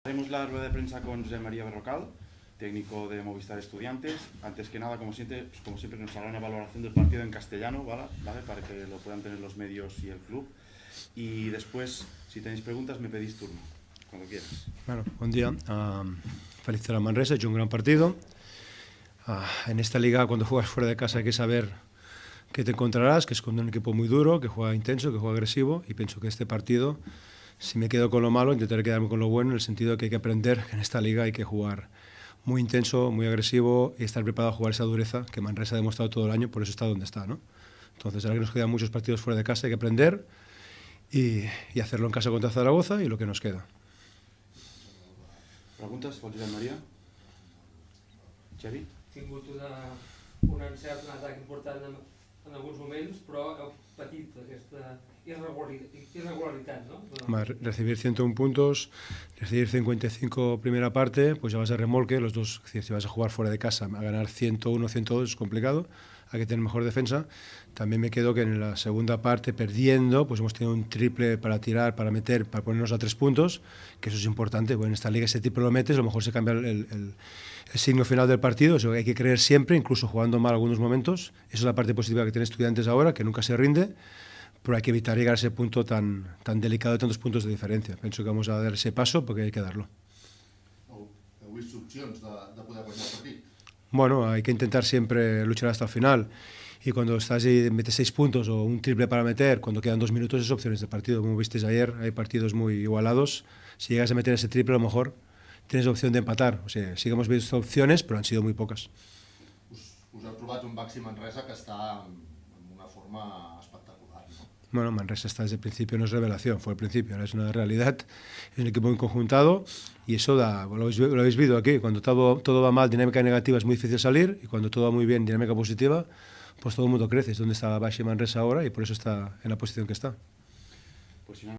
Haremos la rueda de prensa con José María Berrocal, técnico de Movistar Estudiantes. Antes que nada, como siempre, nos hará una valoración del partido en castellano, ¿vale? Para que lo puedan tener los medios y el club. Y después, si tenéis preguntas, me pedís turno, cuando quieras. Bueno, buen día. Felicitar a Manresa, ha hecho un gran partido. En esta liga, cuando juegas fuera de casa, hay que saber qué te encontrarás, que es con un equipo muy duro, que juega intenso, que juega agresivo, y pienso que este partido, si me quedo con lo malo, intentaré quedarme con lo bueno, en el sentido de que hay que aprender que en esta liga hay que jugar muy intenso, muy agresivo y estar preparado a jugar esa dureza que Manresa ha demostrado todo el año, por eso está donde está, ¿no? Entonces, ahora que nos quedan muchos partidos fuera de casa, hay que aprender y hacerlo en casa contra Zaragoza y lo que nos queda. Preguntes pel Josep Maria? Xavi? Ha tingut un encert, un atac important en alguns moments, però heu patit aquesta irregularitat, ¿no? Recibir 101 puntos, recibir 55 primera parte, pues ya vas a remolque, los dos, es decir, si vas a jugar fuera de casa, a ganar 101, 102 es complicado, hay que tener mejor defensa. También me quedo que en la segunda parte, perdiendo, pues hemos tenido un triple para tirar, para meter, para ponernos a 3 puntos, que eso es importante. Bueno, en esta liga ese triple lo metes, a lo mejor se cambia el signo final del partido, eso hay que creer siempre, incluso jugando mal algunos momentos. Esa es la parte positiva que tienen Estudiantes ahora, que nunca se rinde, pero hay que evitar llegar a ese punto tan delicado de tantos puntos de diferencia. Pienso que vamos a dar ese paso porque hay que darlo. Heu vist opcions de poder guanyar el partit? Bueno, hay que intentar siempre luchar hasta el final. Y cuando estás y metes 6 puntos o un triple para meter, cuando quedan 2 minutos, es opciones de partido. Como visteis ayer, hay partidos muy igualados. Si llegas a meter ese triple, a lo mejor tienes opción de empatar. O sea, sí que hemos visto opciones, pero han sido muy pocas. Us heu trobat un Baxi Manresa que està en una forma espectacular, ¿no? Bueno, Manresa está desde el principio, no es revelación, fue el principio, ahora es una realidad, es un equipo muy conjuntado y eso da, lo habéis visto aquí, cuando todo va mal, dinámica negativa, es muy difícil salir, y cuando todo va muy bien, dinámica positiva, pues todo el mundo crece, es donde está Baxi Manresa ahora y por eso está en la posición que está. Pues si no